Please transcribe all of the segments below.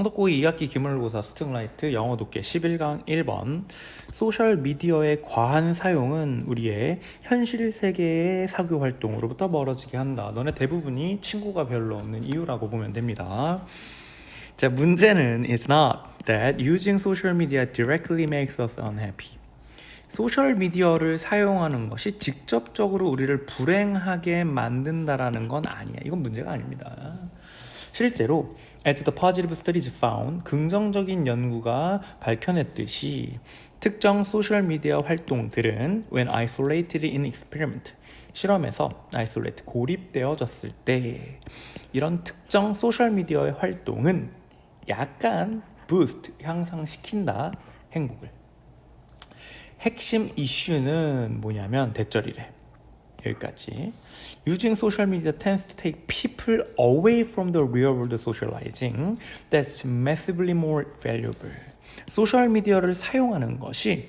성덕고의 2학기 기말고사 스팅라이트 영어 독해 11강 1번 소셜미디어의 과한 사용은 우리의 현실 세계의 사교 활동으로부터 멀어지게 한다. 너네 대부분이 친구가 별로 없는 이유라고 보면 됩니다. 자, 문제는 It's not that using social media directly makes us unhappy. 소셜미디어를 사용하는 것이 직접적으로 우리를 불행하게 만든다라는 건 아니야. 이건 문제가 아닙니다. 실제로 as the positive studies found, 긍정적인 연구가 밝혀냈듯이 특정 소셜미디어 활동들은 when isolated in experiment, 실험에서 isolate, 고립되어졌을 때 이런 특정 소셜미디어의 활동은 약간 boost, 향상시킨다, 행복을. 핵심 이슈는 뭐냐면 대절이래. 여기까지. Using social media tends to take people away from the real world socializing. That's massively more valuable. 소셜 미디어를 사용하는 것이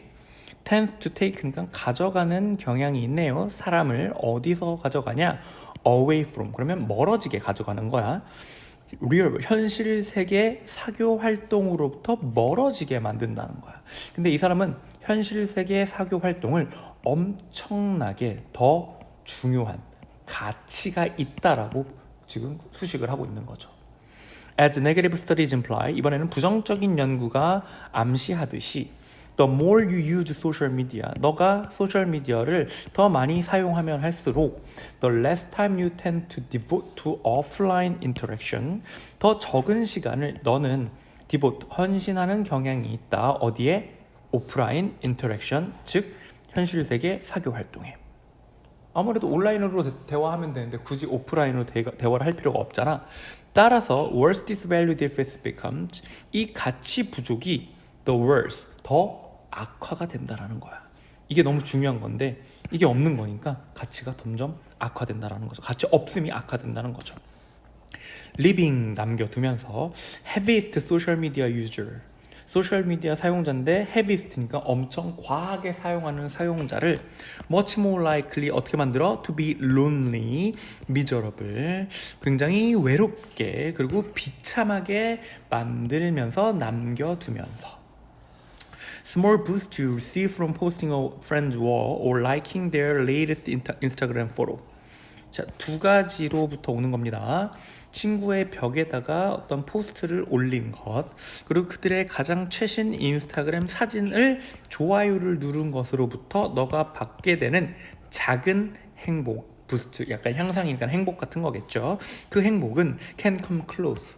tends to take, 그러니까 가져가는 경향이 있네요. 사람을 어디서 가져가냐? Away from. 그러면 멀어지게 가져가는 거야. real, 현실 세계 사교 활동으로부터 멀어지게 만든다는 거야. 근데 이 사람은 현실 세계 사교 활동을 엄청나게 더 중요한 가치가 있다라고 지금 수식을 하고 있는 거죠. As negative studies imply, 이번에는 부정적인 연구가 암시하듯이 the more you use social media, 너가 소셜 미디어를 더 많이 사용하면 할수록 the less time you tend to devote to offline interaction, 더 적은 시간을 너는 devote, 헌신하는 경향이 있다. 어디에? 오프라인 interaction, 즉 현실 세계 사교 활동에. 아무래도 온라인으로 대화하면 되는데 굳이 오프라인으로 대화를 할 필요가 없잖아. 따라서 worse this value difference becomes, 이 가치 부족이 the worse, 더 악화가 된다라는 거야. 이게 너무 중요한 건데 이게 없는 거니까 가치가 점점 악화된다라는 거죠. 가치 없음이 악화된다는 거죠. living 남겨두면서 heaviest social media user, 소셜미디어 사용자인데 heaviest니까 엄청 과하게 사용하는 사용자를 much more likely 어떻게 만들어? to be lonely, miserable, 굉장히 외롭게 그리고 비참하게 만들면서 남겨두면서 small boost you receive from posting a friend's wall or liking their latest Instagram photo. 자, 두 가지로부터 오는 겁니다. 친구의 벽에다가 어떤 포스트를 올린 것, 그리고 그들의 가장 최신 인스타그램 사진을 좋아요를 누른 것으로부터 너가 받게 되는 작은 행복, 부스트, 약간 향상이니까 행복 같은 거겠죠. 그 행복은 can come close,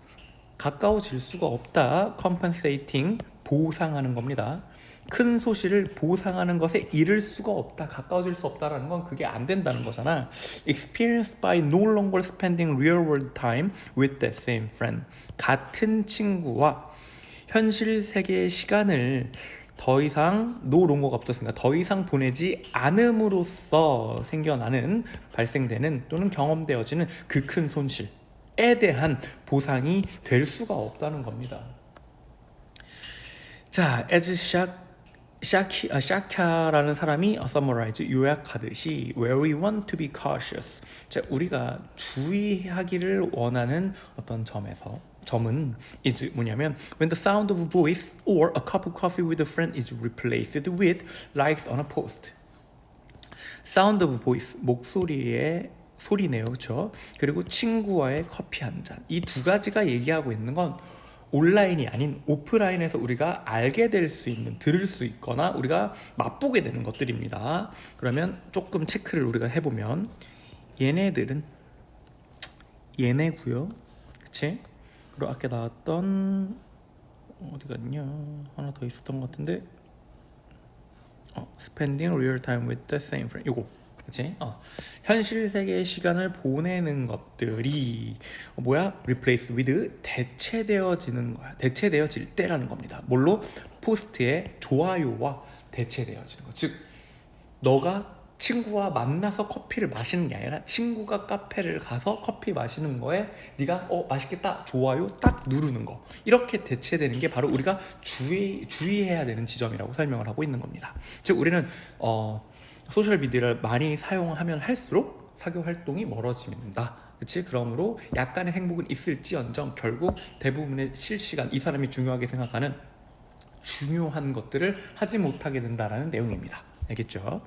가까워질 수가 없다. compensating, 보상하는 겁니다. 큰 소실을 보상하는 것에 이를 수가 없다, 가까워질 수 없다라는 건 그게 안 된다는 거잖아. Experienced by no longer spending real world time with that same friend. 같은 친구와 현실 세계의 시간을 더 이상 no longer가 붙었으니까 더 이상 보내지 않음으로써 생겨나는, 발생되는 또는 경험되어지는 그 큰 손실에 대한 보상이 될 수가 없다는 겁니다. 자, as 샤카라는 사람이 summarize, 요약하듯이 where we want to be cautious. 자, 우리가 주의하기를 원하는 어떤 점은 is 뭐냐면 when the sound of a voice or a cup of coffee with a friend is replaced with likes on a post. sound of voice, 목소리의 소리네요, 그렇죠? 그리고 친구와의 커피 한 잔. 이 두 가지가 얘기하고 있는 건 온라인이 아닌 오프라인에서 우리가 알게 될 수 있는, 들을 수 있거나 우리가 맛보게 되는 것들입니다. 그러면 조금 체크를 우리가 해보면 얘네들은 얘네고요, 그치? 그리고 아까 나왔던 어디 갔냐, 하나 더 있었던 것 같은데 spending real time with the same friend, 요거 그치? 현실 세계의 시간을 보내는 것들이 뭐야? replace with, 대체되어지는 거야. 대체되어질 때라는 겁니다. 뭘로? 포스트의 좋아요와 대체되어지는 거. 즉 너가 친구와 만나서 커피를 마시는 게 아니라 친구가 카페를 가서 커피 마시는 거에 네가 맛있겠다, 좋아요 딱 누르는 거, 이렇게 대체되는 게 바로 우리가 주의해야 되는 지점이라고 설명을 하고 있는 겁니다. 즉 우리는 소셜미디어를 많이 사용하면 할수록 사교 활동이 멀어진다. 그치? 그러므로 약간의 행복은 있을지언정 결국 대부분의 실시간 이 사람이 중요하게 생각하는 중요한 것들을 하지 못하게 된다라는 내용입니다. 알겠죠?